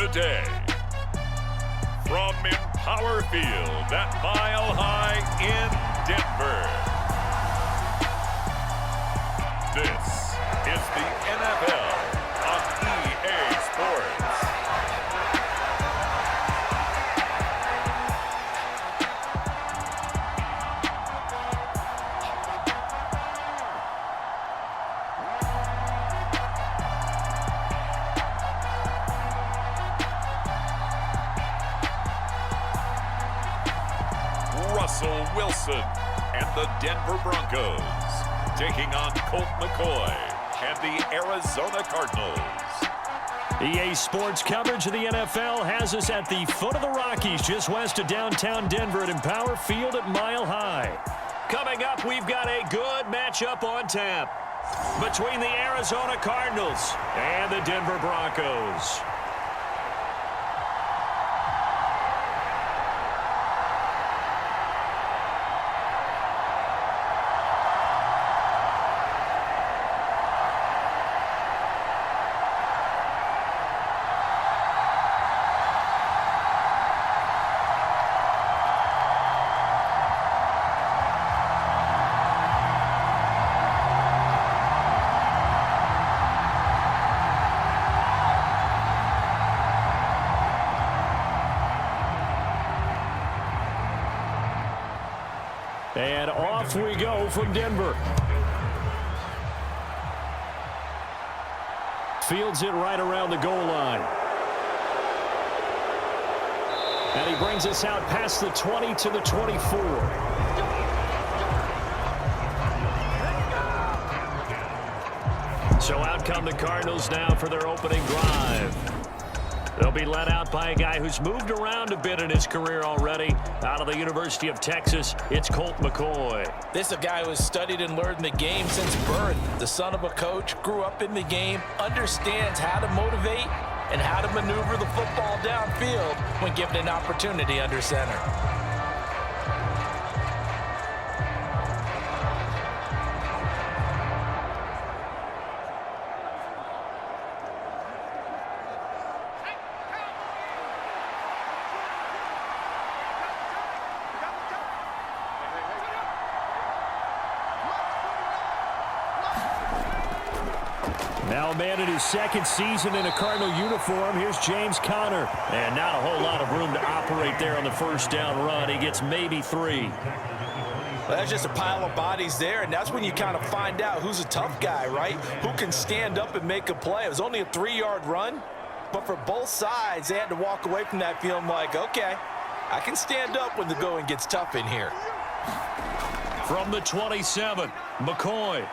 the day. From Empower Field at Mile High in Denver. This is the NFL on EA Sports. Russell Wilson and the Denver Broncos taking on Colt McCoy and the Arizona Cardinals. EA Sports coverage of the NFL has us at the foot of the Rockies, just west of downtown Denver at Empower Field at Mile High. Coming up, we've got a good matchup on tap between the Arizona Cardinals and the Denver Broncos. And off we go from Denver. Fields it right around the goal line. And he brings us out past the 20 to the 24. So out come the Cardinals now for their opening drive. They'll be led out by a guy who's moved around a bit in his career already. Out of the University of Texas, it's Colt McCoy. This is a guy who has studied and learned the game since birth. The son of a coach, grew up in the game, understands how to motivate and how to maneuver the football downfield when given an opportunity under center. Now a man in his second season in a Cardinal uniform. Here's James Conner. And not a whole lot of room to operate there on the first down run. He gets maybe 3. Well, that's just a pile of bodies there, and that's when you kind of find out who's a tough guy, right? Who can stand up and make a play. It was only a 3-yard run, but for both sides, they had to walk away from that feeling like, okay, I can stand up when the going gets tough in here. From the 27, McCoy.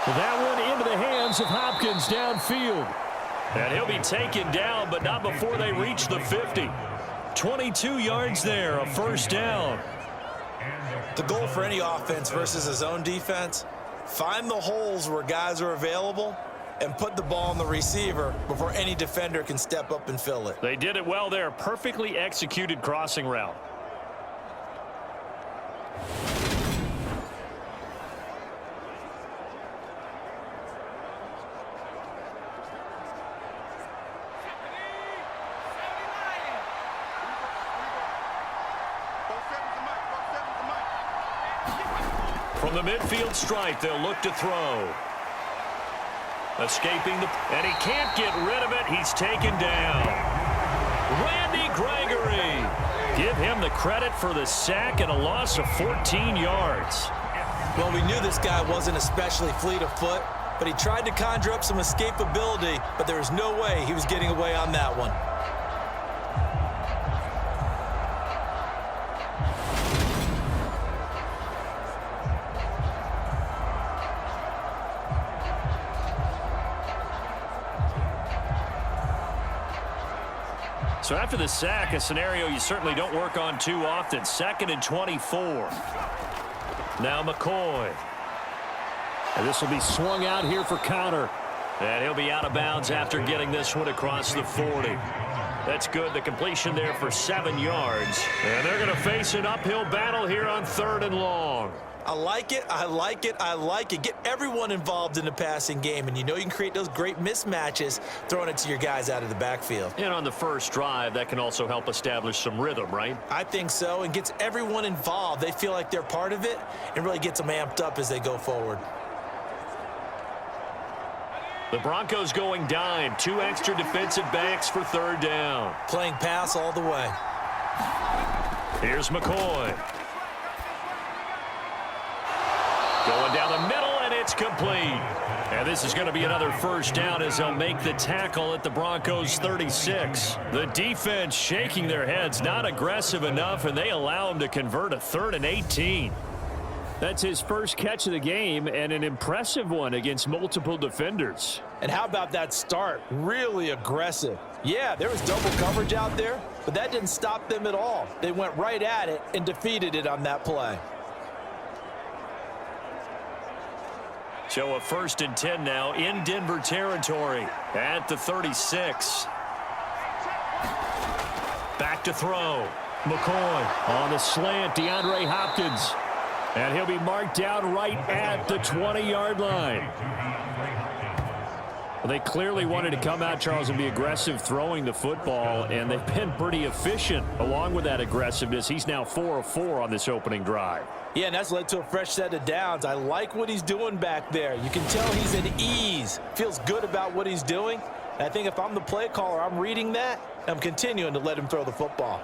That one into the hands of Hopkins downfield. And he'll be taken down, but not before they reach the 50. 22 yards there, a first down. The goal for any offense versus his own defense, find the holes where guys are available and put the ball on the receiver before any defender can step up and fill it. They did it well there. Perfectly executed crossing route. From the midfield stripe, they'll look to throw. Escaping and he can't get rid of it. He's taken down. Randy Gregory. Give him the credit for the sack and a loss of 14 yards. Well, we knew this guy wasn't especially fleet of foot, but he tried to conjure up some escapability, but there was no way he was getting away on that one. So after the sack, a scenario you certainly don't work on too often. 2nd and 24. Now McCoy. And this will be swung out here for Conner. And he'll be out of bounds after getting this one across the 40. That's good. The completion there for 7 yards. And they're going to face an uphill battle here on 3rd and long. I like it, I like it, I like it. Get everyone involved in the passing game, and you know you can create those great mismatches throwing it to your guys out of the backfield. And on the first drive, that can also help establish some rhythm, right? I think so, and gets everyone involved. They feel like they're part of it and really gets them amped up as they go forward. The Broncos going dime. 2 extra defensive backs for third down. Playing pass all the way. Here's McCoy. Going down the middle, and it's complete. And this is going to be another first down as they'll make the tackle at the Broncos 36. The defense shaking their heads, not aggressive enough, and they allow him to convert a 3rd and 18. That's his first catch of the game, and an impressive one against multiple defenders. And how about that start? Really aggressive. Yeah, there was double coverage out there, but that didn't stop them at all. They went right at it and defeated it on that play. So a 1st and 10 now in Denver territory at the 36. Back to throw. McCoy on the slant. DeAndre Hopkins. And he'll be marked down right at the 20-yard line. Well, they clearly wanted to come out, Charles, and be aggressive throwing the football, and they've been pretty efficient along with that aggressiveness. He's now 4 of 4 on this opening drive. Yeah, and that's led to a fresh set of downs. I like what he's doing back there. You can tell he's at ease, feels good about what he's doing. And I think if I'm the play caller, I'm reading that, I'm continuing to let him throw the football.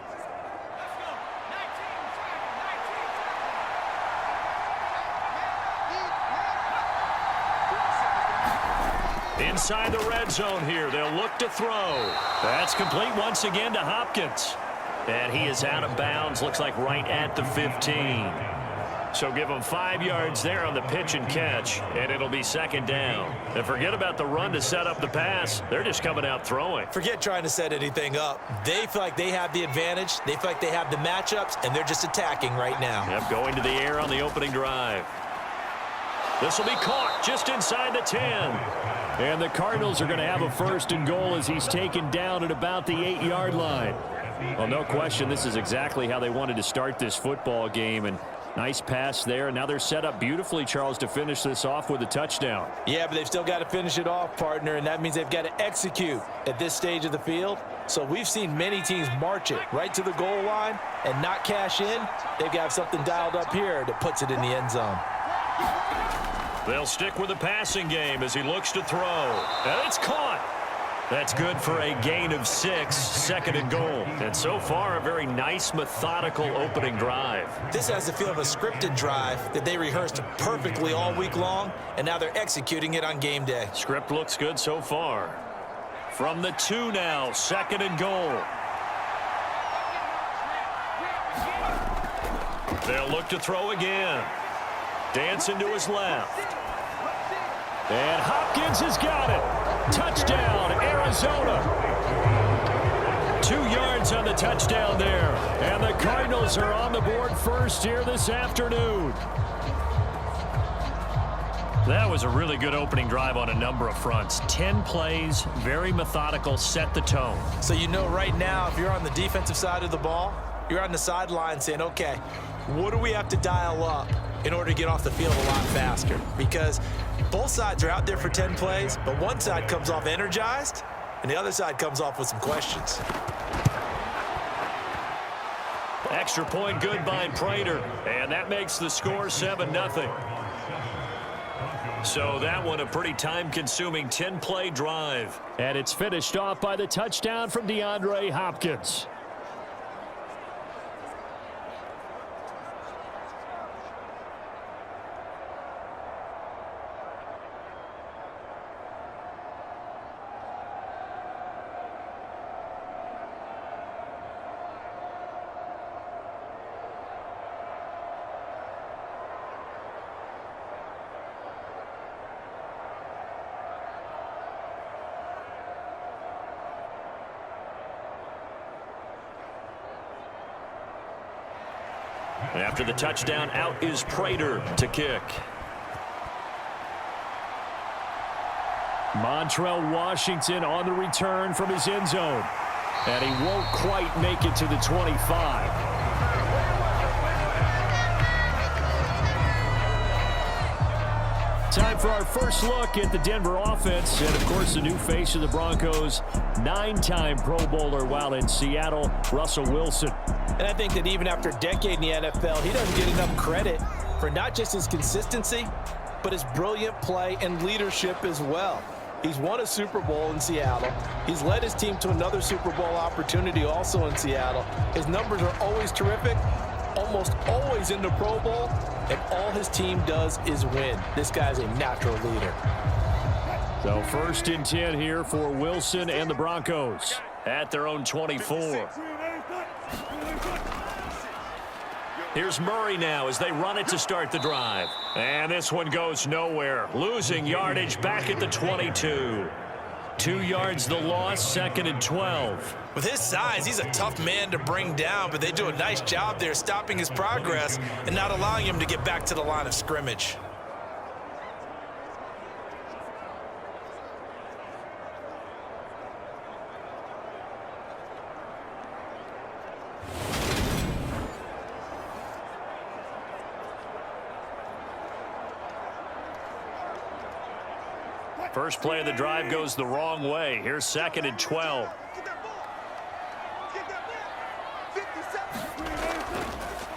Inside the red zone here, they'll look to throw. That's complete once again to Hopkins. And he is out of bounds, looks like right at the 15. So give him 5 yards there on the pitch and catch, and it'll be 2nd down. And forget about the run to set up the pass. They're just coming out throwing. Forget trying to set anything up. They feel like they have the advantage. They feel like they have the matchups, and they're just attacking right now. Yep, going to the air on the opening drive. This will be caught just inside the 10. And the Cardinals are going to have a 1st and goal as he's taken down at about the 8-yard line. Well, no question, this is exactly how they wanted to start this football game. And nice pass there. And now they're set up beautifully, Charles, to finish this off with a touchdown. Yeah, but they've still got to finish it off, partner, and that means they've got to execute at this stage of the field. So we've seen many teams march it right to the goal line and not cash in. They've got to have something dialed up here that puts it in the end zone. They'll stick with the passing game as he looks to throw. And it's caught. That's good for a gain of 6, 2nd and goal. And so far, a very nice, methodical opening drive. This has the feel of a scripted drive that they rehearsed perfectly all week long, and now they're executing it on game day. Script looks good so far. From the 2 now, 2nd and goal. They'll look to throw again. Dancing to his left. And Hopkins has got it. Touchdown, Arizona. 2 yards on the touchdown there. And the Cardinals are on the board first here this afternoon. That was a really good opening drive on a number of fronts. 10 plays, very methodical, set the tone. So you know right now, if you're on the defensive side of the ball, you're on the sideline saying, okay, what do we have to dial up in order to get off the field a lot faster? Because both sides are out there for 10 plays, but one side comes off energized, and the other side comes off with some questions. Extra point good by Prater, and that makes the score 7-0. So that one a pretty time-consuming 10-play drive. And it's finished off by the touchdown from DeAndre Hopkins. After the touchdown, out is Prater to kick. Montrell Washington on the return from his end zone. And he won't quite make it to the 25. Time for our first look at the Denver offense. And, of course, the new face of the Broncos, 9-time Pro Bowler while in Seattle, Russell Wilson. And I think that even after a decade in the NFL, he doesn't get enough credit for not just his consistency, but his brilliant play and leadership as well. He's won a Super Bowl in Seattle. He's led his team to another Super Bowl opportunity also in Seattle. His numbers are always terrific, almost always in the Pro Bowl, and all his team does is win. This guy's a natural leader. So 1st and 10 here for Wilson and the Broncos at their own 24. Here's Murray now as they run it to start the drive. And this one goes nowhere. Losing yardage back at the 22. 2 yards the loss, 2nd and 12. With his size, he's a tough man to bring down, but they do a nice job there stopping his progress and not allowing him to get back to the line of scrimmage. First play of the drive goes the wrong way. Here's 2nd and 12.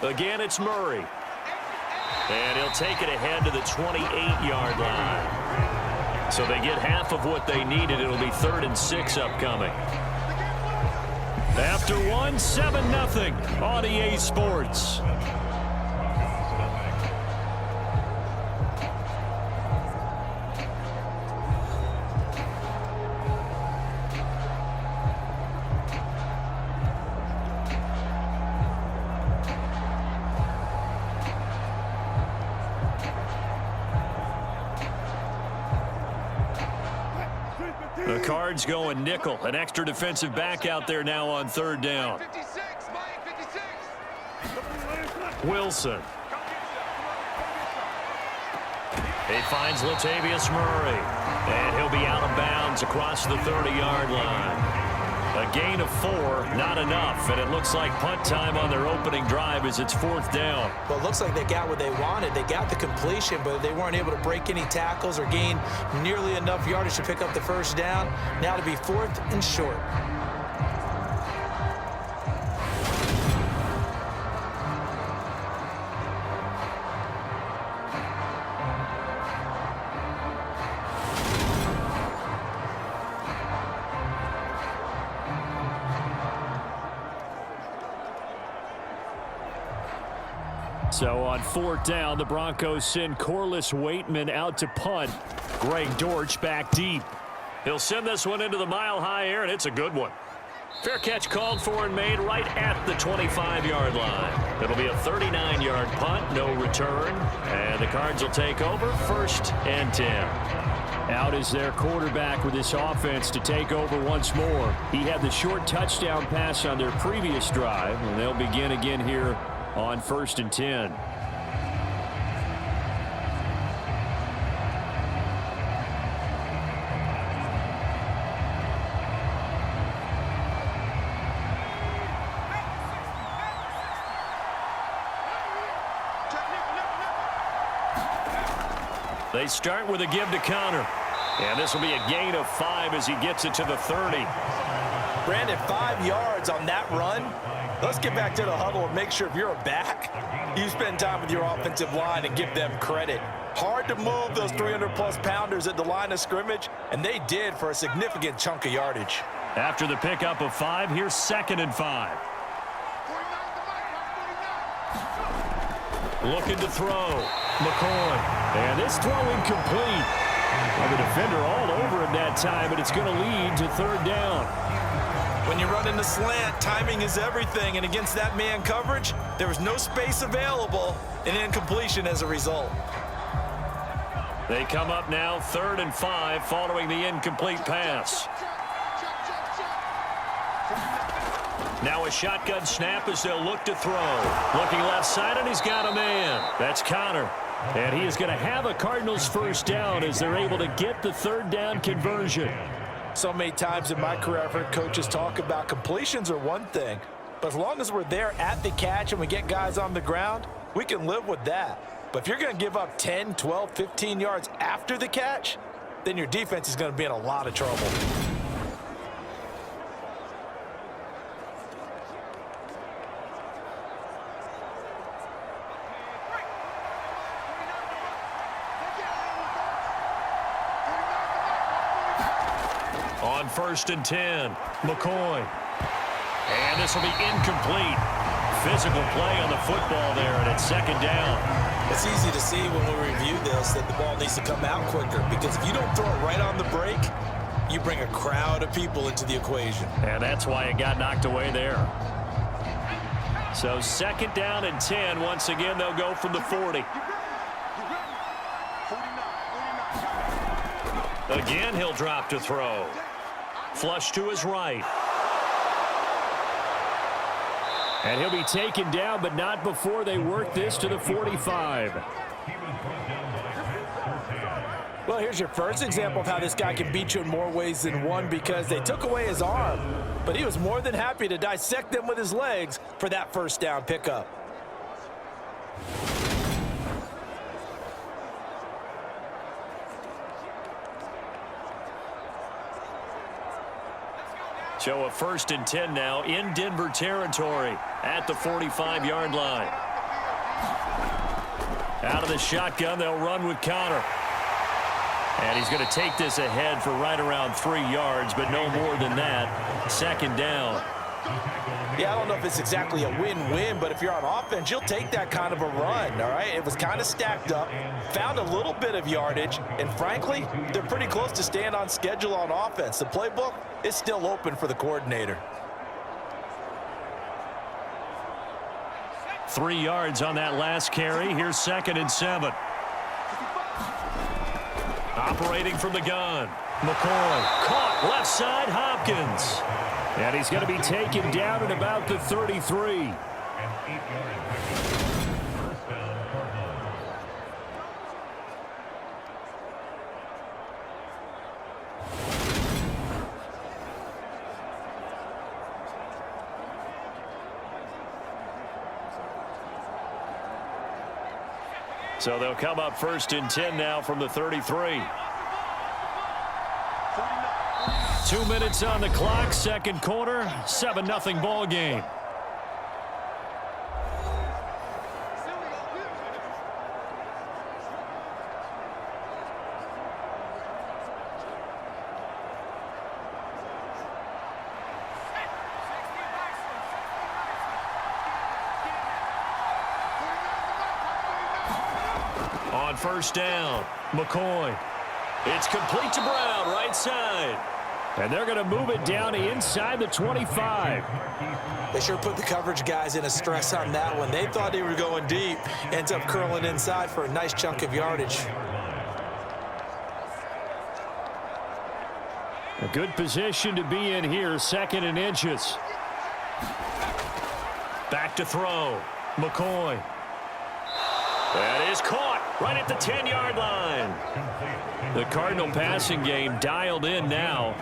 Again, it's Murray. And he'll take it ahead to the 28-yard line. So they get half of what they needed. It'll be 3rd and 6 upcoming. After one, 7-0 on EA Sports. The Cards going nickel. An extra defensive back out there now on 3rd down. Wilson. He finds Latavius Murray. And he'll be out of bounds across the 30-yard line. A gain of 4, not enough. And it looks like punt time on their opening drive as it's 4th down. Well, it looks like they got what they wanted. They got the completion, but they weren't able to break any tackles or gain nearly enough yardage to pick up the 1st down. Now to be 4th and short. So on 4th down, the Broncos send Corliss Waitman out to punt. Greg Dortch back deep. He'll send this one into the mile-high air, and it's a good one. Fair catch called for and made right at the 25-yard line. It'll be a 39-yard punt, no return. And the Cards will take over 1st and 10. Out is their quarterback with this offense to take over once more. He had the short touchdown pass on their previous drive, and they'll begin again here on 1st and 10. They start with a give to Connor. And this will be a gain of 5 as he gets it to the 30. Brandon, 5 yards on that run. Let's get back to the huddle and make sure if you're a back, you spend time with your offensive line and give them credit. Hard to move those 300-plus pounders at the line of scrimmage, and they did for a significant chunk of yardage. After the pickup of 5, here's 2nd and 5. Looking to throw. McCoy. And this throw incomplete. And the defender all over him that time, and it's going to lead to 3rd down. When you run in the slant, timing is everything, and against that man coverage, there was no space available, and incompletion as a result. They come up now 3rd and 5 following the incomplete pass. Now a shotgun snap as they'll look to throw. Looking left side, and he's got a man. That's Connor. And he is going to have a Cardinals 1st down as they're able to get the 3rd down conversion. So many times in my career, I've heard coaches talk about completions are one thing, but as long as we're there at the catch and we get guys on the ground, we can live with that. But if you're going to give up 10, 12, 15 yards after the catch, then your defense is going to be in a lot of trouble. On 1st and 10, McCoy. And this will be incomplete. Physical play on the football there, and it's 2nd down. It's easy to see when we review this that the ball needs to come out quicker, because if you don't throw it right on the break, you bring a crowd of people into the equation. And that's why it got knocked away there. So 2nd down and 10. Once again, they'll go from the 40. Again, he'll drop to throw. Flush to his right. And he'll be taken down, but not before they work this to the 45. Well, here's your first example of how this guy can beat you in more ways than one, because they took away his arm, but he was more than happy to dissect them with his legs for that 1st down pickup. So a 1st and 10 now in Denver territory at the 45-yard line. Out of the shotgun, they'll run with Connor. And he's going to take this ahead for right around 3 yards, but no more than that. 2nd down. Yeah, I don't know if it's exactly a win-win, but if you're on offense, you'll take that kind of a run, all right? It was kind of stacked up, found a little bit of yardage, and frankly, they're pretty close to staying on schedule on offense. The playbook is still open for the coordinator. 3 yards on that last carry. Here's 2nd and 7. Operating from the gun. McCoy caught left side, Hopkins. And he's going to be taken down at about the 33. So they'll come up 1st and 10 now from the 33. 2 minutes on the clock, 2nd quarter, 7-0 ball game. On 1st down, McCoy. It's complete to Brown, right side. And they're going to move it down inside the 25. They sure put the coverage guys in a stress on that one. They thought they were going deep. Ends up curling inside for a nice chunk of yardage. A good position to be in here, 2nd and inches. Back to throw. McCoy. That is caught right at the 10-yard line. The Cardinal passing game dialed in now.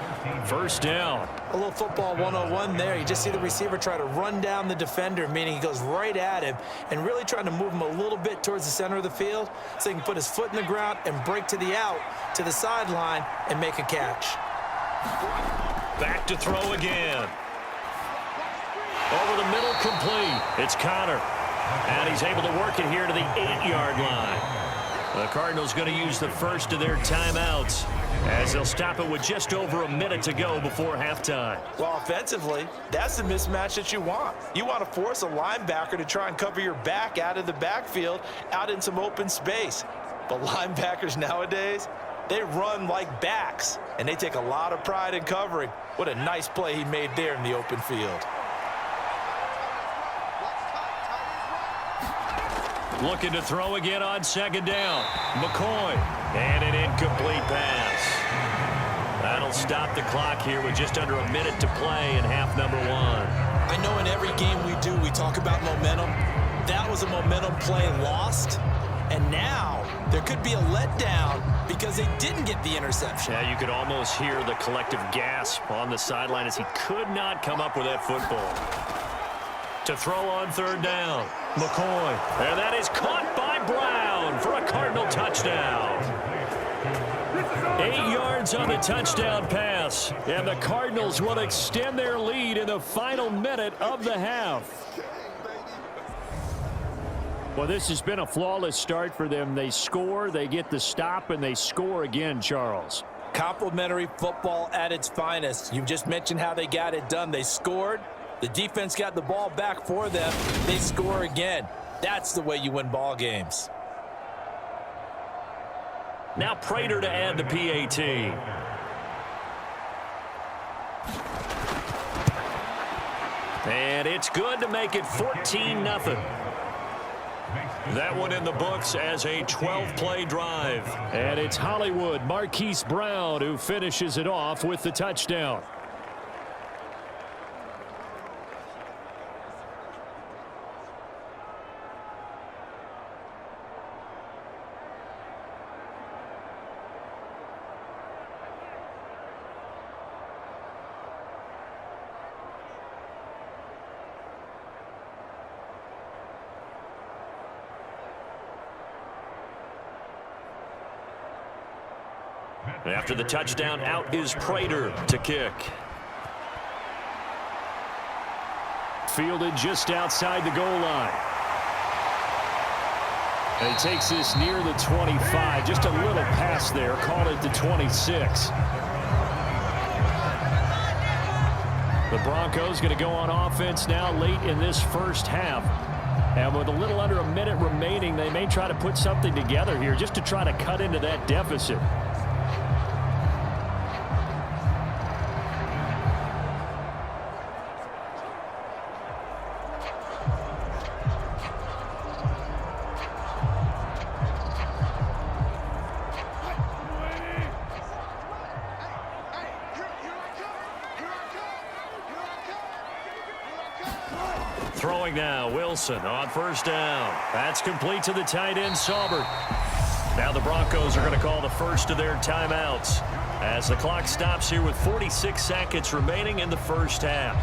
1st down. A little football 101 there. You just see the receiver try to run down the defender, meaning he goes right at him and really trying to move him a little bit towards the center of the field so he can put his foot in the ground and break to the out, to the sideline, and make a catch. Back to throw again. Over the middle, complete. It's Connor. And he's able to work it here to the 8-yard line. The Cardinals going to use the first of their timeouts as they'll stop it with just over a minute to go before halftime. Well, offensively, that's the mismatch that you want. You want to force a linebacker to try and cover your back out of the backfield, out in some open space. But linebackers nowadays, they run like backs, and they take a lot of pride in covering. What a nice play he made there in the open field. Looking to throw again on 2nd down. McCoy. And an incomplete pass. That'll stop the clock here with just under a minute to play in half number 1. I know in every game we do, we talk about momentum. That was a momentum play lost. And now there could be a letdown because they didn't get the interception. Yeah, you could almost hear the collective gasp on the sideline as he could not come up with that football. to throw on third down. McCoy. And that is caught by Brown for a Cardinal touchdown. 8 yards on the touchdown pass. And the Cardinals will extend their lead in the final minute of the half. Well, this has been a flawless start for them. They score, they get the stop, and they score again, Charles. Complimentary football at its finest. You've just mentioned how they got it done. They scored. The defense got the ball back for them. They score again. That's the way you win ball games. Now Prater to add the PAT. And it's good to make it 14-0. That one in the books as a 12-play drive. And it's Hollywood Marquise Brown who finishes it off with the touchdown. After the touchdown, out is Prater to kick. Fielded just outside the goal line. And he takes this near the 25. Just a little pass there. Call it the 26. The Broncos going to go on offense now late in this first half. And with a little under a minute remaining, they may try to put something together here just to try to cut into that deficit. Throwing now, Wilson on first down. That's complete to the tight end, Saubert. Now the Broncos are going to call the first of their timeouts as the clock stops here with 46 seconds remaining in the first half.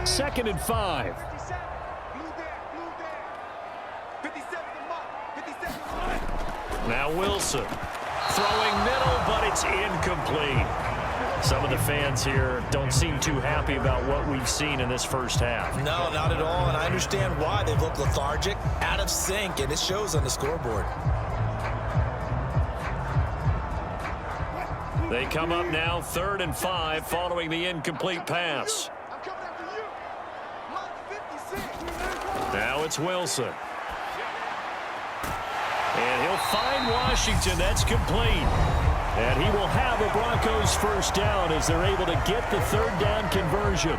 Second and 5. Now Wilson throwing middle, but it's incomplete. Some of the fans here don't seem too happy about what we've seen in this first half. No, not at all, and I understand why. They've looked lethargic, out of sync, and it shows on the scoreboard. They come up now 3rd and 5 following the incomplete pass. Now it's Wilson. And he'll find Washington. That's complete. And he will have a Broncos first down as they're able to get the third down conversion.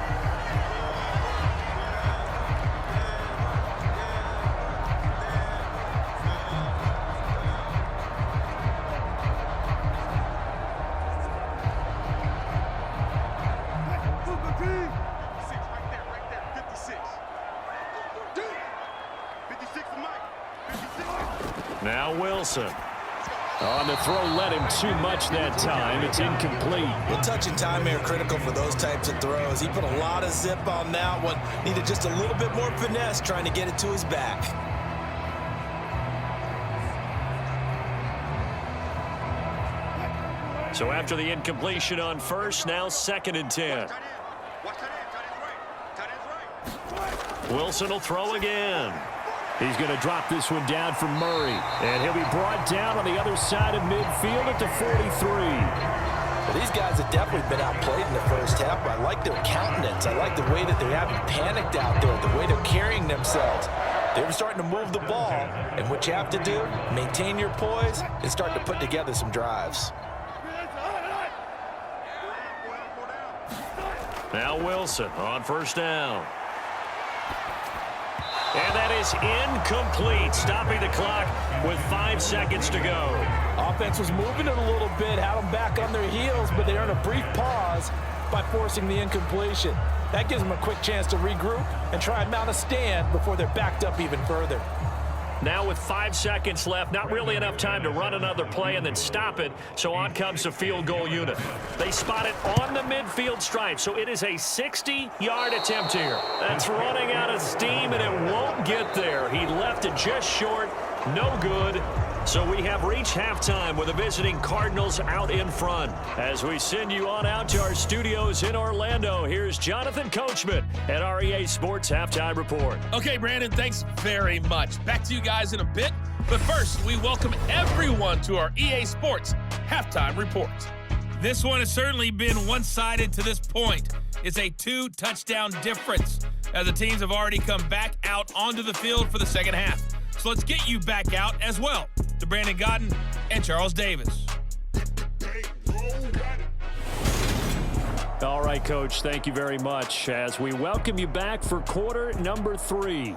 Now Wilson. On the throw, led him too much that time. It's incomplete. Well, touch and time here critical for those types of throws. He put a lot of zip on that one. Needed just a little bit more finesse trying to get it to his back. So after the incompletion on first, now 2nd and 10. Wilson will throw again. He's going to drop this one down for Murray. And he'll be brought down on the other side of midfield at the 43. Well, these guys have definitely been outplayed in the first half, but I like their countenance. I like the way that they haven't panicked out there, the way they're carrying themselves. They're starting to move the ball, and what you have to do, maintain your poise and start to put together some drives. Now Wilson on first down. And that is incomplete, stopping the clock with 5 seconds to go. Offense was moving it a little bit, had them back on their heels, but they earned a brief pause by forcing the incompletion. That gives them a quick chance to regroup and try and mount a stand before they're backed up even further. Now with 5 seconds left, not really enough time to run another play and then stop it, so on comes the field goal unit. They spot it on the midfield stripe, so it is a 60-yard attempt here. That's running out of steam, and it won't get there. He left it just short, no good. So we have reached halftime with the visiting Cardinals out in front. As we send you on out to our studios in Orlando, here's Jonathan Coachman at our EA Sports Halftime Report. Okay, Brandon, thanks very much. Back to you guys in a bit. But first, we welcome everyone to our EA Sports Halftime Report. This one has certainly been one-sided to this point. It's a 2-touchdown difference as the teams have already come back out onto the field for the second half. So let's get you back out as well to Brandon Godden and Charles Davis. All right, Coach, thank you very much as we welcome you back for quarter number 3.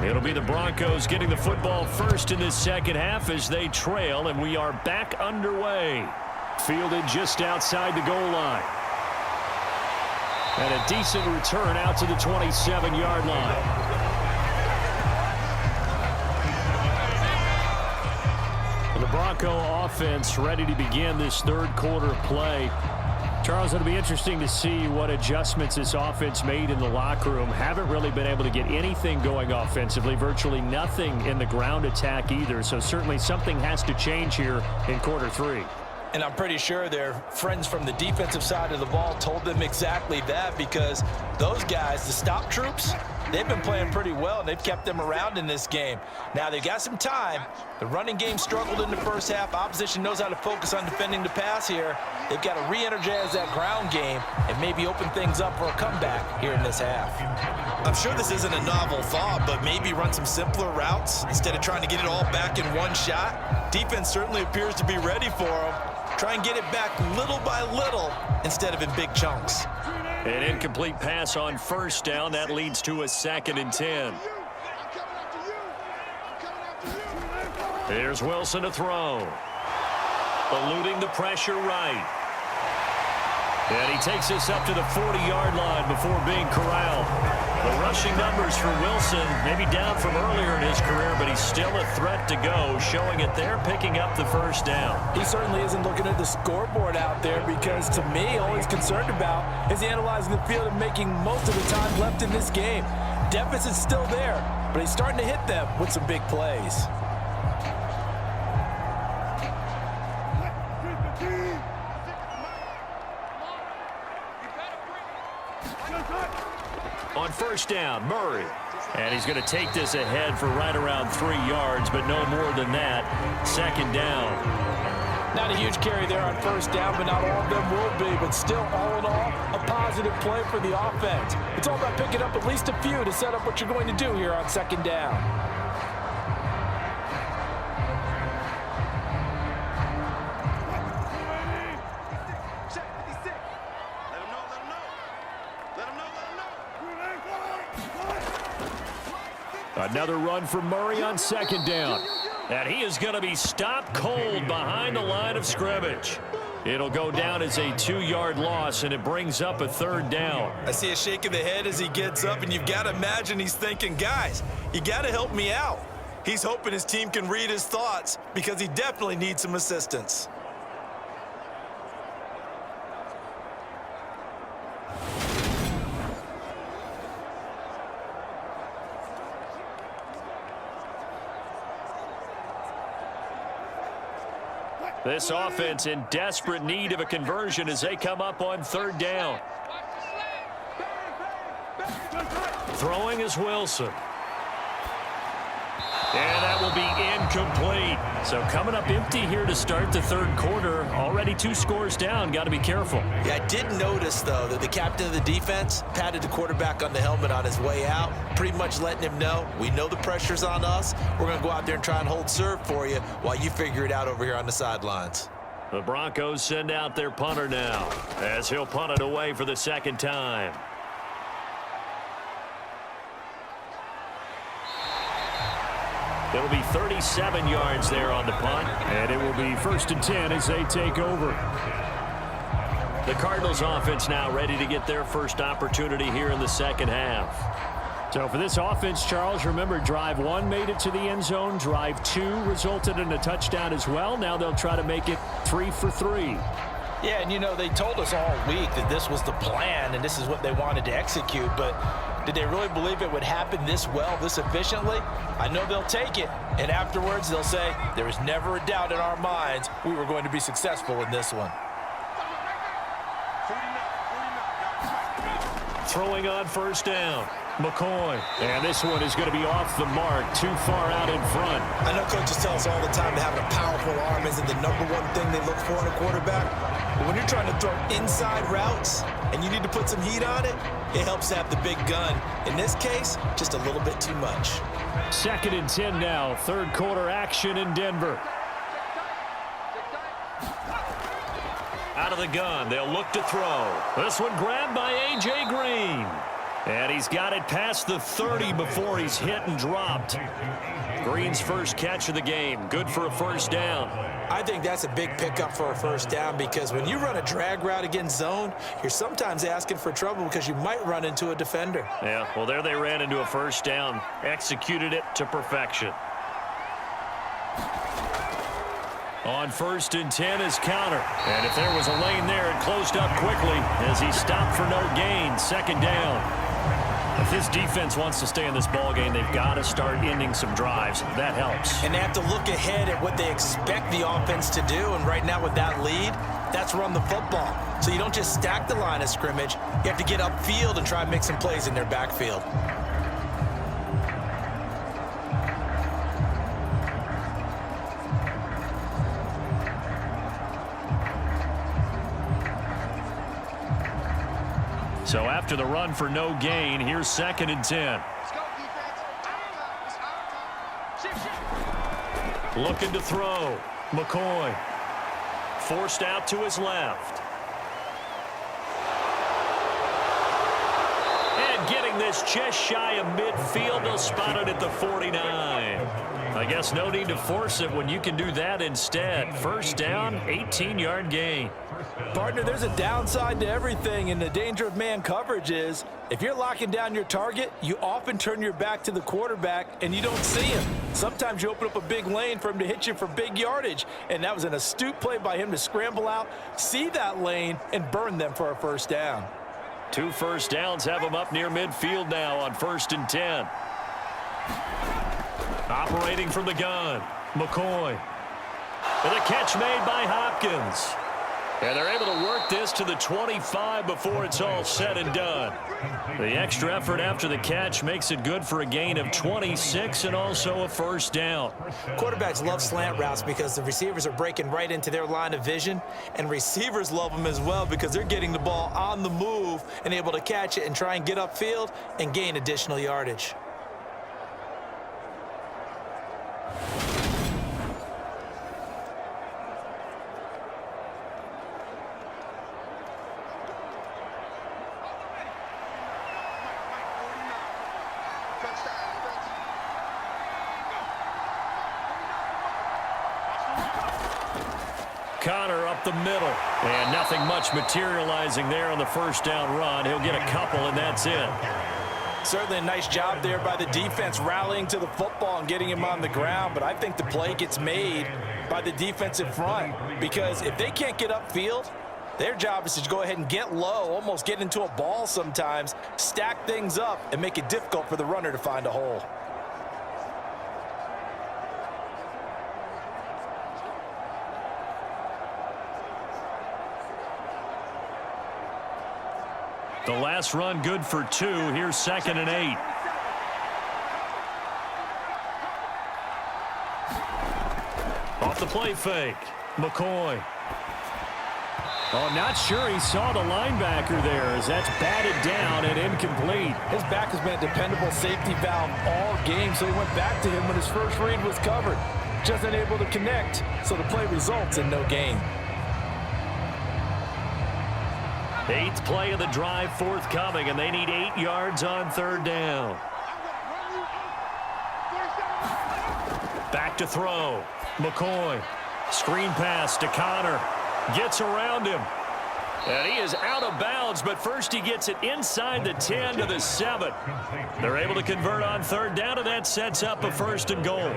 It'll be the Broncos getting the football first in this second half as they trail, and we are back underway. Fielded just outside the goal line. And a decent return out to the 27-yard line. The Bronco offense ready to begin this third quarter of play. Charles, it'll be interesting to see what adjustments this offense made in the locker room. Haven't really been able to get anything going offensively, virtually nothing in the ground attack either. So certainly something has to change here in quarter 3. And I'm pretty sure their friends from the defensive side of the ball told them exactly that, because those guys, the stop troops, they've been playing pretty well, and they've kept them around in this game. Now, they've got some time. The running game struggled in the first half. Opposition knows how to focus on defending the pass here. They've got to re-energize that ground game and maybe open things up for a comeback here in this half. I'm sure this isn't a novel thought, but maybe run some simpler routes instead of trying to get it all back in one shot. Defense certainly appears to be ready for them. Try and get it back little by little instead of in big chunks. An incomplete pass on first down. That leads to a 2nd and 10. Here's Wilson to throw. Eluding the pressure right. And he takes this up to the 40-yard line before being corralled. The rushing numbers for Wilson maybe down from earlier in his career, but he's still a threat to go, showing it there, picking up the first down. He certainly isn't looking at the scoreboard out there, because to me, all he's concerned about is analyzing the field and making most of the time left in this game. Deficit's still there, but he's starting to hit them with some big plays. On first down, Murray. And he's going to take this ahead for right around 3 yards, but no more than that. 2nd down. Not a huge carry there on first down, but not all of them will be. But still, all in all, a positive play for the offense. It's all about picking up at least a few to set up what you're going to do here on 2nd down. Another run for Murray on 2nd down. And he is going to be stopped cold behind the line of scrimmage. It'll go down as a 2-yard loss, and it brings up a 3rd down. I see a shake of the head as he gets up, and you've got to imagine he's thinking, guys, you got to help me out. He's hoping his team can read his thoughts, because he definitely needs some assistance. This offense in desperate need of a conversion as they come up on 3rd down. Throwing is Wilson. And that will be incomplete. So coming up empty here to start the third quarter. Already 2 scores down. Got to be careful. Yeah, I did notice, though, that the captain of the defense patted the quarterback on the helmet on his way out, pretty much letting him know, we know the pressure's on us. We're going to go out there and try and hold serve for you while you figure it out over here on the sidelines. The Broncos send out their punter now as he'll punt it away for the second time. It'll be 37 yards there on the punt. And it will be 1st and 10 as they take over. The Cardinals offense now ready to get their first opportunity here in the second half. So for this offense, Charles, remember drive 1 made it to the end zone. Drive 2 resulted in a touchdown as well. Now they'll try to make it 3 for 3. Yeah, and you know, they told us all week that this was the plan and this is what they wanted to execute, but did they really believe it would happen this well, this efficiently? I know they'll take it, and afterwards they'll say, there was never a doubt in our minds we were going to be successful in this one. Throwing on 1st down. McCoy. And this one is going to be off the mark, too far out in front. I know coaches tell us all the time that having a powerful arm isn't the #1 thing they look for in a quarterback. But when you're trying to throw inside routes and you need to put some heat on it, it helps to have the big gun. In this case, just a little bit too much. 2nd and 10 now. 3rd quarter action in Denver. Out of the gun. They'll look to throw. This one grabbed by A.J. Green. And he's got it past the 30 before he's hit and dropped. Green's first catch of the game. Good for a 1st down. I think that's a big pickup for a 1st down because when you run a drag route against zone, you're sometimes asking for trouble because you might run into a defender. Yeah, well, there they ran into a 1st down. Executed it to perfection. On 1st and 10 is counter. And if there was a lane there, it closed up quickly as he stopped for no gain. 2nd down. If this defense wants to stay in this ballgame, they've got to start ending some drives. That helps. And they have to look ahead at what they expect the offense to do. And right now with that lead, that's run the football. So you don't just stack the line of scrimmage. You have to get upfield and try and make some plays in their backfield. So after the run for no gain, here's 2nd and 10. Looking to throw. McCoy. Forced out to his left. And getting this just shy of midfield. They'll spot it at the 49. I guess no need to force it when you can do that instead. 1st down, 18-yard gain. Partner, there's a downside to everything, and the danger of man coverage is if you're locking down your target, you often turn your back to the quarterback and you don't see him. Sometimes you open up a big lane for him to hit you for big yardage, and that was an astute play by him to scramble out, see that lane, and burn them for a 1st down. 2 1st downs have him up near midfield now on 1st and 10. Operating from the gun, McCoy. And a catch made by Hopkins. And they're able to work this to the 25 before it's all said and done. The extra effort after the catch makes it good for a gain of 26 and also a 1st down. Quarterbacks love slant routes because the receivers are breaking right into their line of vision, and receivers love them as well because they're getting the ball on the move and able to catch it and try and get upfield and gain additional yardage. Connor up the middle. And nothing much materializing there on the 1st down run. He'll get a couple, and that's it. Certainly a nice job there by the defense rallying to the football and getting him on the ground, but I think the play gets made by the defensive front because if they can't get upfield, their job is to go ahead and get low, almost get into a ball sometimes, stack things up, and make it difficult for the runner to find a hole. The last run good for 2. Here's 2nd and 8. Off the play fake. McCoy. Oh, not sure he saw the linebacker there as that's batted down and incomplete. His back has been a dependable safety valve all game, so he went back to him when his first read was covered. Just unable to connect, so the play results in no gain. 8th play of the drive forthcoming, and they need 8 yards on 3rd down. Back to throw. McCoy. Screen pass to Connor. Gets around him. And he is out of bounds, but first he gets it inside the 10 to the 7. They're able to convert on 3rd down, and that sets up a 1st and goal.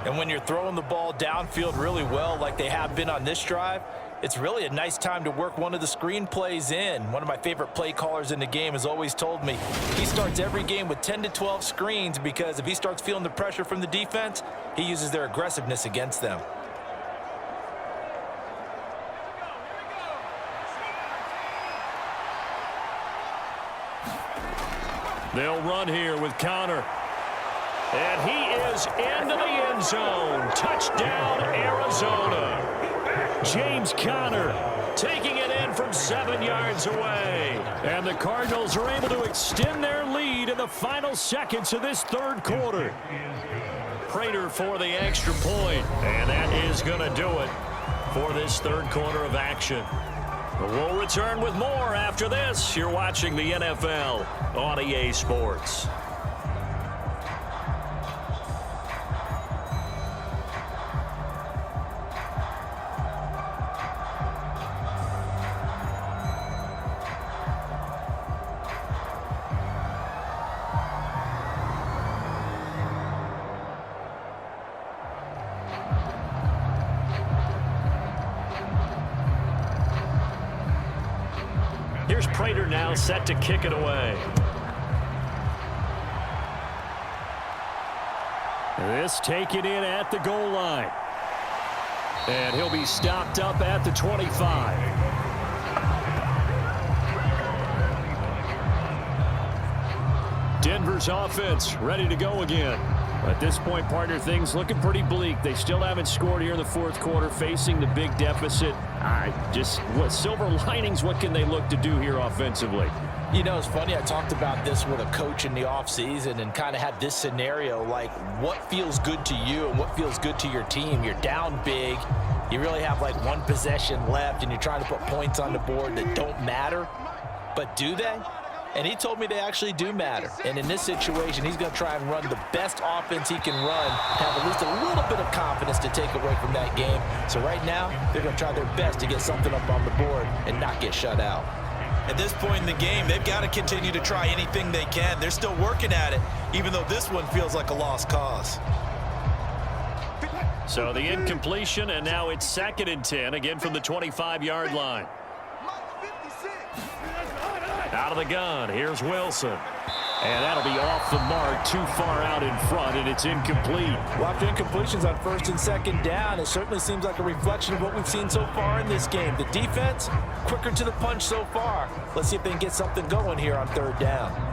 And when you're throwing the ball downfield really well like they have been on this drive, it's really a nice time to work one of the screen plays in. One of my favorite play callers in the game has always told me he starts every game with 10 to 12 screens because if he starts feeling the pressure from the defense, he uses their aggressiveness against them. They'll run here with Connor. And he is into the end zone. Touchdown, Arizona. James Conner taking it in from 7 yards away. And the Cardinals are able to extend their lead in the final seconds of this 3rd quarter. Prater for the extra point. And that is going to do it for this 3rd quarter of action. We'll return with more after this. You're watching the NFL on EA Sports. Here's Prater now set to kick it away. This taken in at the goal line. And he'll be stopped up at the 25. Denver's offense ready to go again. At this point, partner, things looking pretty bleak. They still haven't scored here in the 4th quarter, facing the big deficit. What silver linings, what can they look to do here offensively? You know, it's funny, I talked about this with a coach in the offseason and kind of had this scenario, like what feels good to you and what feels good to your team. You're down big. You really have like 1 possession left, and you're trying to put points on the board that don't matter. But do they? And he told me they actually do matter. And in this situation, he's going to try and run the best offense he can run, have at least a little bit of confidence to take away from that game. So right now, they're going to try their best to get something up on the board and not get shut out. At this point in the game, they've got to continue to try anything they can. They're still working at it, even though this one feels like a lost cause. So the incompletion, and now it's 2nd and 10, again from the 25-yard line. Out of the gun, here's Wilson. And that'll be off the mark, too far out in front, and it's incomplete. Well, after incompletions on 1st and 2nd down, it certainly seems like a reflection of what we've seen so far in this game. The defense, quicker to the punch so far. Let's see if they can get something going here on 3rd down.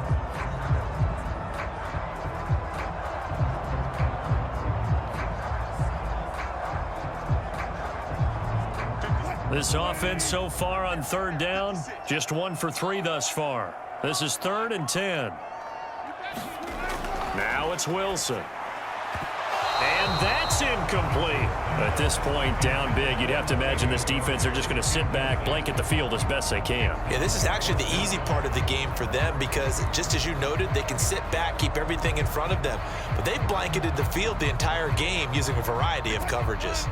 This offense so far on 3rd down, just 1 for 3 thus far. This is 3rd and 10. Now it's Wilson. And that's incomplete. At this point, down big, you'd have to imagine this defense, they're just going to sit back, blanket the field as best they can. Yeah, this is actually the easy part of the game for them because, just as you noted, they can sit back, keep everything in front of them. But they've blanketed the field the entire game using a variety of coverages.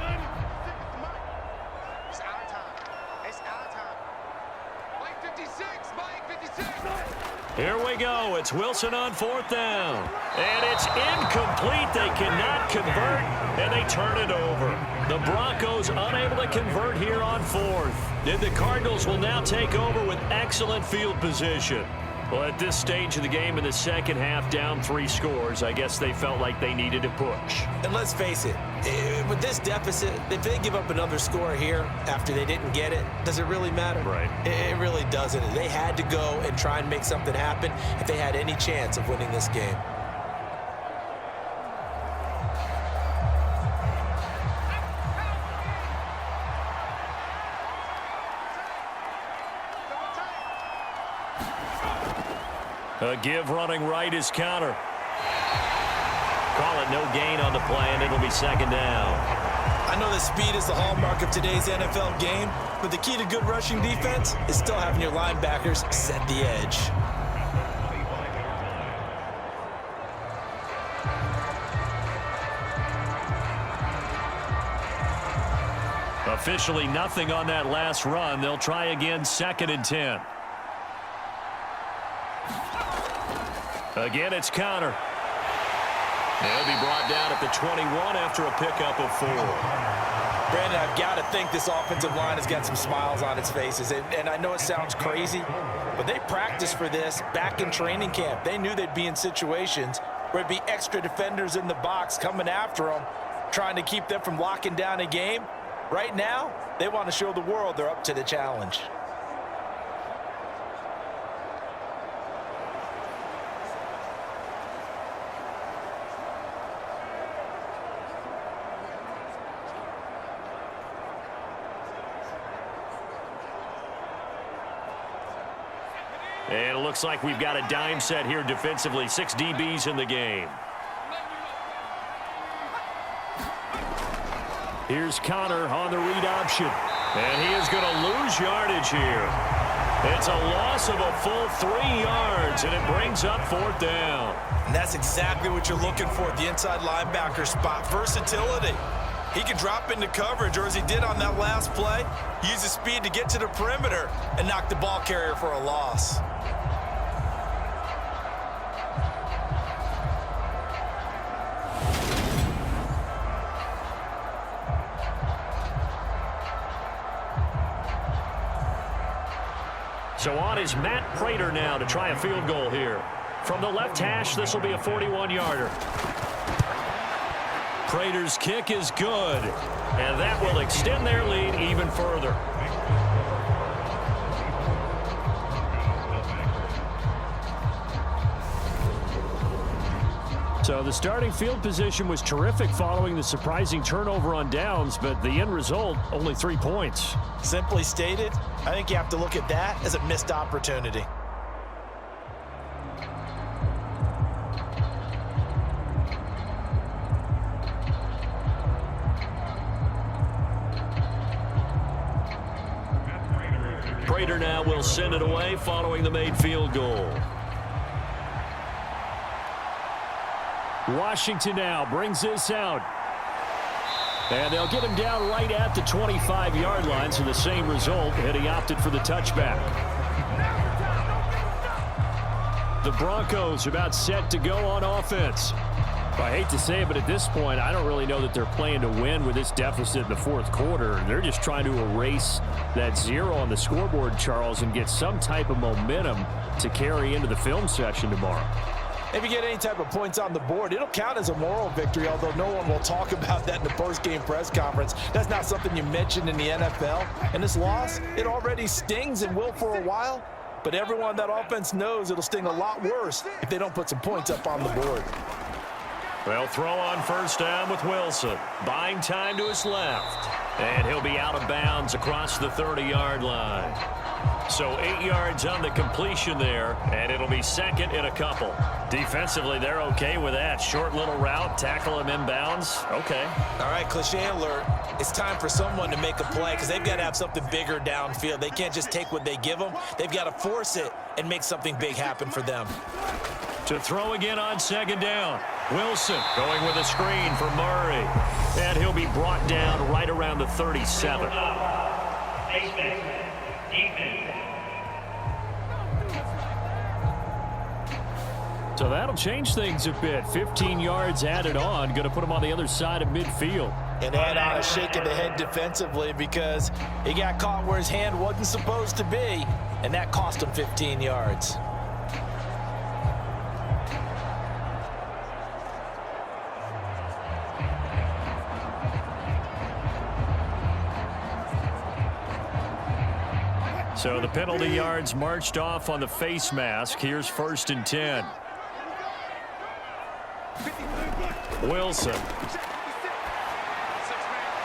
Here we go. It's Wilson on 4th down. And it's incomplete. They cannot convert, and they turn it over. The Broncos unable to convert here on 4th. And the Cardinals will now take over with excellent field position. Well, at this stage of the game in the 2nd half, down 3 scores, I guess they felt like they needed to push. And let's face it, with this deficit, if they give up another score here after they didn't get it, does it really matter? Right. It really doesn't. They had to go and try and make something happen if they had any chance of winning this game. A give running right is counter. Call it no gain on the play, and it'll be second down. I know that speed is the hallmark of today's NFL game, but the key to good rushing defense is still having your linebackers set the edge. Officially nothing on that last run. They'll try again, 2nd and 10. Again, it's counter. They'll be brought down at the 21 after a pickup of 4. Brandon, I've got to think this offensive line has got some smiles on its faces. And I know it sounds crazy, but they practiced for this back in training camp. They knew they'd be in situations where it'd be extra defenders in the box coming after them, trying to keep them from locking down a game. Right now, they want to show the world they're up to the challenge. And it looks like we've got a dime set here defensively. 6 DBs in the game. Here's Connor on the read option. And he is going to lose yardage here. It's a loss of a full 3 yards, and it brings up 4th down. And that's exactly what you're looking for at the inside linebacker spot. Versatility. He can drop into coverage, or as he did on that last play, use his speed to get to the perimeter and knock the ball carrier for a loss. So on is Matt Prater now to try a field goal here. From the left hash, this will be a 41-yarder. Prater's kick is good, and that will extend their lead even further. So the starting field position was terrific following the surprising turnover on downs, but the end result, only 3 points. Simply stated, I think you have to look at that as a missed opportunity. Prater now will send it away following the made field goal. Washington now brings this out. And they'll get him down right at the 25-yard line, so the same result, and he opted for the touchback. The Broncos about set to go on offense. I hate to say it, but at this point, I don't really know that they're playing to win with this deficit in the 4th quarter. They're just trying to erase that 0 on the scoreboard, Charles, and get some type of momentum to carry into the film session tomorrow. If you get any type of points on the board, it'll count as a moral victory, although no one will talk about that in the post-game press conference. That's not something you mentioned in the NFL. And this loss, it already stings and will for a while, but everyone on that offense knows it'll sting a lot worse if they don't put some points up on the board. They'll throw on 1st down with Wilson. Buying time to his left. And he'll be out of bounds across the 30-yard line. So 8 yards on the completion there, and it'll be 2nd and a couple. Defensively, they're okay with that. Short little route, tackle him inbounds. Okay. All right, cliche alert. It's time for someone to make a play because they've got to have something bigger downfield. They can't just take what they give them. They've got to force it and make something big happen for them. To throw again on 2nd down. Wilson going with a screen for Murray. And he'll be brought down right around the 37. So that'll change things a bit. 15 yards added on. Going to put him on the other side of midfield. And add on a shake of the head defensively because he got caught where his hand wasn't supposed to be, and that cost him 15 yards. So the penalty yards marched off on the face mask. Here's 1st and 10. Wilson.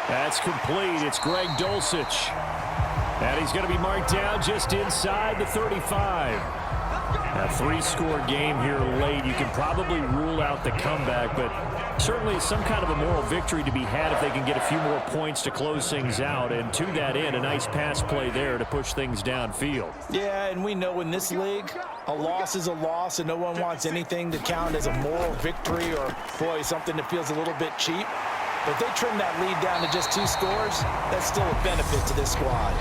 That's complete. It's Greg Dulcich. And he's going to be marked down just inside the 35. A three-score game here late. You can probably rule out the comeback, but certainly some kind of a moral victory to be had if they can get a few more points to close things out. And to that end, a nice pass play there to push things downfield. Yeah, and we know in this league, a loss is a loss, and no one wants anything to count as a moral victory or, boy, something that feels a little bit cheap. But if they trim that lead down to just 2 scores, that's still a benefit to this squad.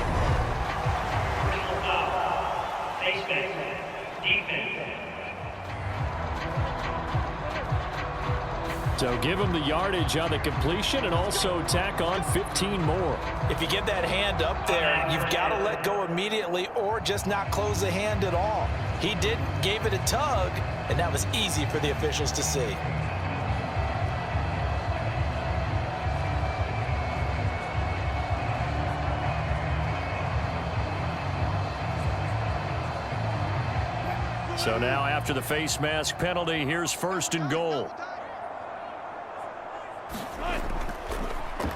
So give them the yardage on the completion and also tack on 15 more. If you get that hand up there, you've got to let go immediately or just not close the hand at all. He didn't, gave it a tug, and that was easy for the officials to see. So now after the face mask penalty, here's 1st and goal.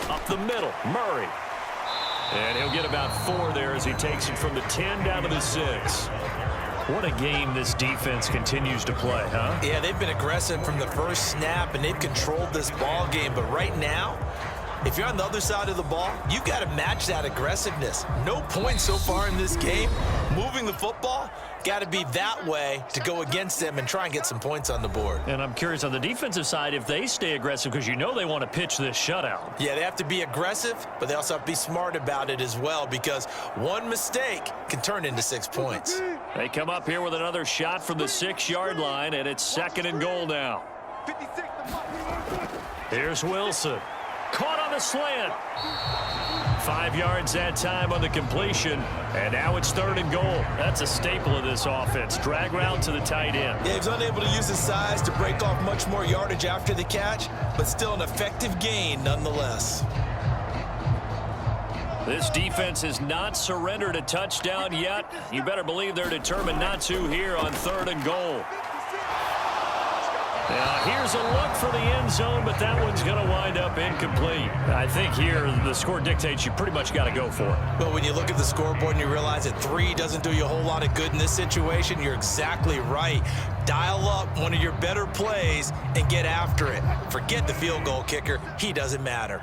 Up the middle, Murray. And he'll get about 4 there as he takes it from the 10 down to the 6. What a game this defense continues to play, huh? Yeah, they've been aggressive from the first snap, and they've controlled this ball game. But right now, if you're on the other side of the ball, you've got to match that aggressiveness. No points so far in this game. Moving the football, got to be that way to go against them and try and get some points on the board. And I'm curious on the defensive side if they stay aggressive, because you know they want to pitch this shutout. Yeah, they have to be aggressive, but they also have to be smart about it as well, because one mistake can turn into 6 points. They come up here with another shot from the 6-yard line, and it's 2nd and goal now. Here's Wilson. Caught on the slant. 5 yards that time on the completion, and now it's 3rd and goal. That's a staple of this offense. Drag route to the tight end. Yeah, he was unable to use his size to break off much more yardage after the catch, but still an effective gain nonetheless. This defense has not surrendered a touchdown yet. You better believe they're determined not to here on 3rd and goal. Now, here's a look for the end zone, but that one's going to wind up incomplete. I think here the score dictates you pretty much got to go for it. But when you look at the scoreboard and you realize that 3 doesn't do you a whole lot of good in this situation, you're exactly right. Dial up one of your better plays and get after it. Forget the field goal kicker. He doesn't matter.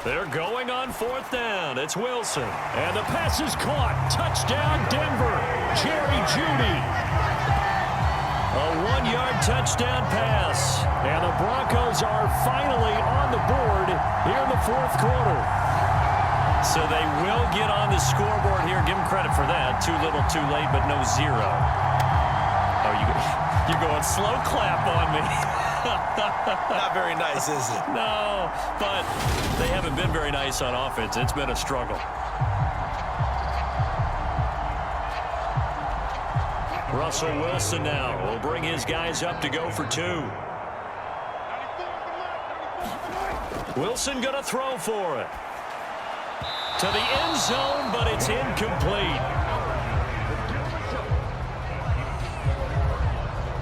They're going on 4th down. It's Wilson. And the pass is caught. Touchdown, Denver. Jerry Jeudy. A 1-yard touchdown pass. And the Broncos are finally on the board here in the 4th quarter. So they will get on the scoreboard here. Give them credit for that. Too little, too late, but no 0. Oh, you're going slow clap on me. Not very nice, is it? No, but they haven't been very nice on offense. It's been a struggle. Russell Wilson now will bring his guys up to go for 2. Wilson going to throw for it. To the end zone, but it's incomplete.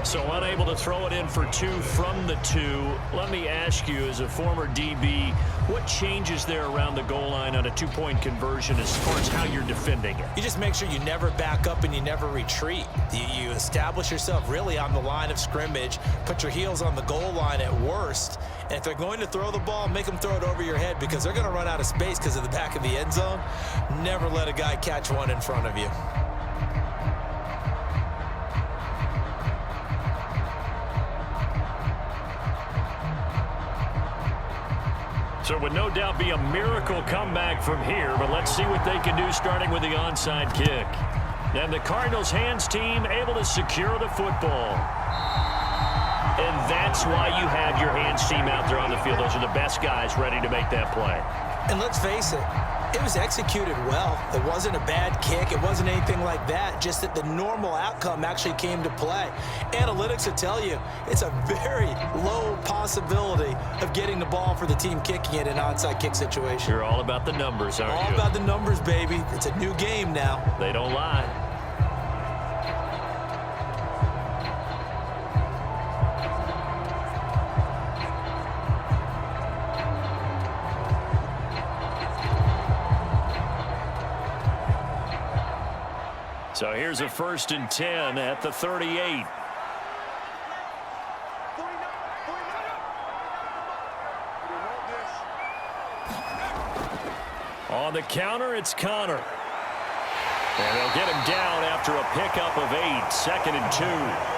So unable to throw it in for 2 from the 2. Let me ask you, as a former DB, what changes there around the goal line on a 2-point conversion as far as how you're defending it? You just make sure you never back up and you never retreat. You establish yourself really on the line of scrimmage, put your heels on the goal line at worst, and if they're going to throw the ball, make them throw it over your head, because they're going to run out of space because of the back of the end zone. Never let a guy catch one in front of you. So it would no doubt be a miracle comeback from here, but let's see what they can do starting with the onside kick. And the Cardinals hands team able to secure the football. And that's why you have your hands team out there on the field. Those are the best guys ready to make that play. And let's face it, it was executed well. It wasn't a bad kick. It wasn't anything like that. Just that the normal outcome actually came to play. Analytics will tell you it's a very low possibility of getting the ball for the team kicking it in an onside kick situation. You're all about the numbers, aren't you? All about the numbers, baby. It's a new game now. They don't lie. So here's a 1st and 10 at the 38. On the counter, it's Connor. And they'll get him down after a pickup of 8, 2nd and 2.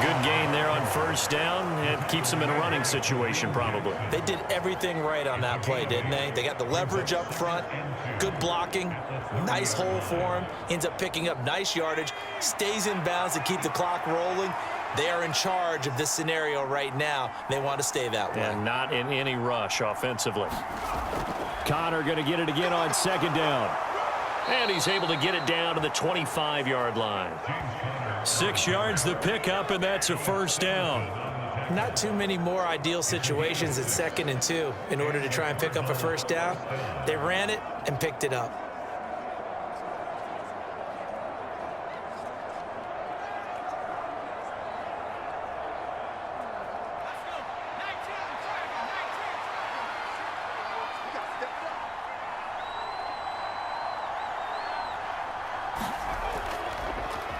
Good gain there on 1st down, and keeps him in a running situation probably. They did everything right on that play, didn't they? They got the leverage up front, good blocking, nice hole for him, ends up picking up nice yardage, stays in bounds to keep the clock rolling. They are in charge of this scenario right now. They want to stay that way. And not in any rush offensively. Connor going to get it again on 2nd down. And he's able to get it down to the 25-yard line. 6 yards the pickup, and that's a 1st down. Not too many more ideal situations at 2nd and 2 in order to try and pick up a 1st down. They ran it and picked it up.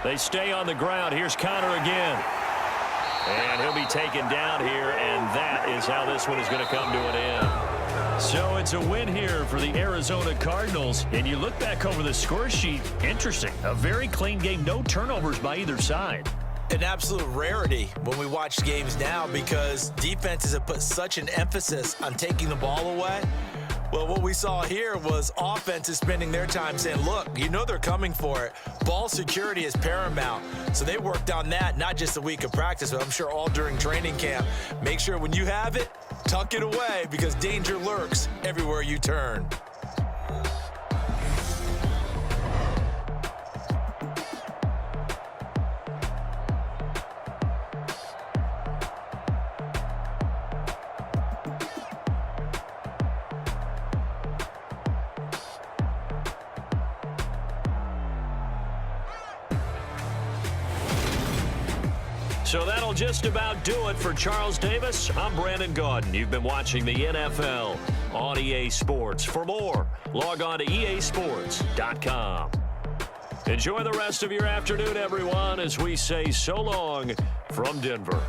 They stay on the ground. Here's Connor again. And he'll be taken down here, and that is how this one is going to come to an end. So it's a win here for the Arizona Cardinals. And you look back over the score sheet, interesting. A very clean game, no turnovers by either side. An absolute rarity when we watch games now because defenses have put such an emphasis on taking the ball away. Well, what we saw here was offenses spending their time saying, look, you know they're coming for it. Ball security is paramount. So they worked on that, not just a week of practice, but I'm sure all during training camp. Make sure when you have it, tuck it away because danger lurks everywhere you turn. So that'll just about do it for Charles Davis. I'm Brandon Gaudin. You've been watching the NFL on EA Sports. For more, log on to easports.com. Enjoy the rest of your afternoon, everyone, as we say so long from Denver.